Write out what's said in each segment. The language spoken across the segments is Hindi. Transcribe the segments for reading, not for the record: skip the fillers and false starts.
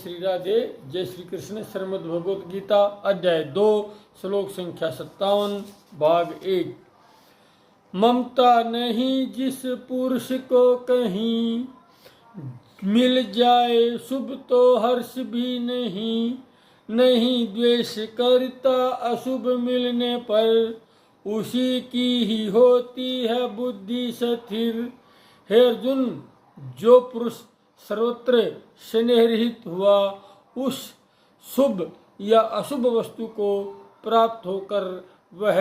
श्री राधे, जय श्री कृष्ण। श्रीमद् भगवत गीता अध्याय 2 श्लोक संख्या 57 भाग 1। ममता नहीं जिस पुरुष को कहीं, मिल जाए शुभ तो हर्ष भी नहीं। नहीं द्वेष करता अशुभ मिलने पर, उसी की ही होती है बुद्धि स्थिर। हे अर्जुन, जो पुरुष सर्वत्र स्नेहरहित हुआ, उस शुभ या अशुभ वस्तु को प्राप्त होकर वह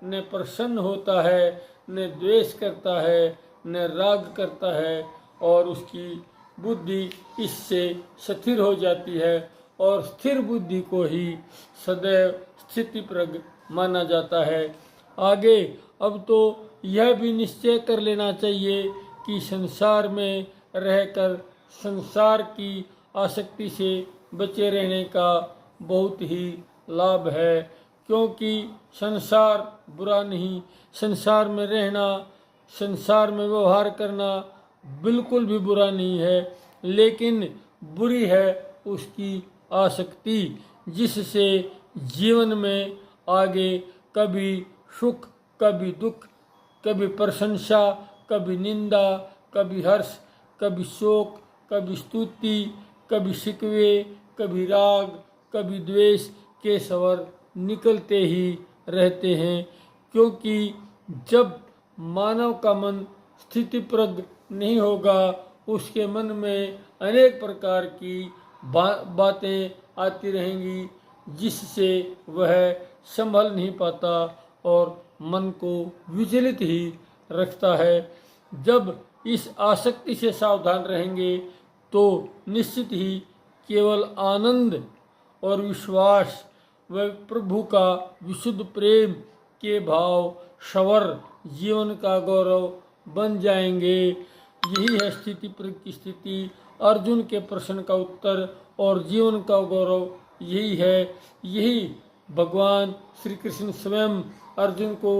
न प्रसन्न होता है, न द्वेष करता है, न राग करता है, और उसकी बुद्धि इससे स्थिर हो जाती है। और स्थिर बुद्धि को ही सदैव स्थितिप्रज्ञ माना जाता है। आगे अब तो यह भी निश्चय कर लेना चाहिए कि संसार में रहकर संसार की आसक्ति से बचे रहने का बहुत ही लाभ है, क्योंकि संसार बुरा नहीं। संसार में रहना, संसार में व्यवहार करना बिल्कुल भी बुरा नहीं है, लेकिन बुरी है उसकी आसक्ति, जिससे जीवन में आगे कभी सुख, कभी दुख, कभी प्रशंसा, कभी निंदा, कभी हर्ष, कभी शोक, कभी स्तुति, कभी शिकवे, कभी राग, कभी द्वेष के स्वर निकलते ही रहते हैं। क्योंकि जब मानव का मन स्थितिप्रज्ञ नहीं होगा, उसके मन में अनेक प्रकार की बातें आती रहेंगी, जिससे वह संभल नहीं पाता और मन को विचलित ही रखता है। जब इस आसक्ति से सावधान रहेंगे तो निश्चित ही केवल आनंद और विश्वास व प्रभु का विशुद्ध प्रेम के भाव सवर जीवन का गौरव बन जाएंगे। यही है स्थिति प्रज्ञ की स्थिति। अर्जुन के प्रश्न का उत्तर और जीवन का गौरव यही है। यही भगवान श्री कृष्ण स्वयं अर्जुन को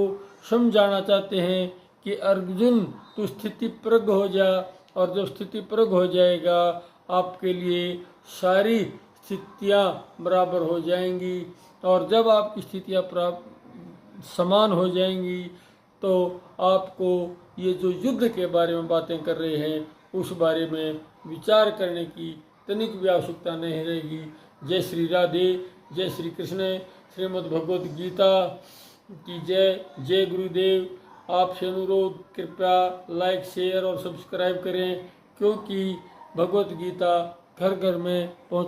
समझाना चाहते हैं कि अर्जुन तू स्थिति प्रज्ञ हो जा, और जब स्थिति प्रज्ञ हो जाएगा आपके लिए सारी स्थितियाँ बराबर हो जाएंगी। और जब आपकी स्थितियाँ समान हो जाएंगी तो आपको ये जो युद्ध के बारे में बातें कर रहे हैं उस बारे में विचार करने की तनिक भी आवश्यकता नहीं रहेगी। जय श्री राधे, जय श्री कृष्ण। श्रीमद् भगवत गीता की जय। जय गुरुदेव। आपसे अनुरोध, कृपया लाइक, शेयर और सब्सक्राइब करें, क्योंकि भगवत गीता घर घर में पहुँच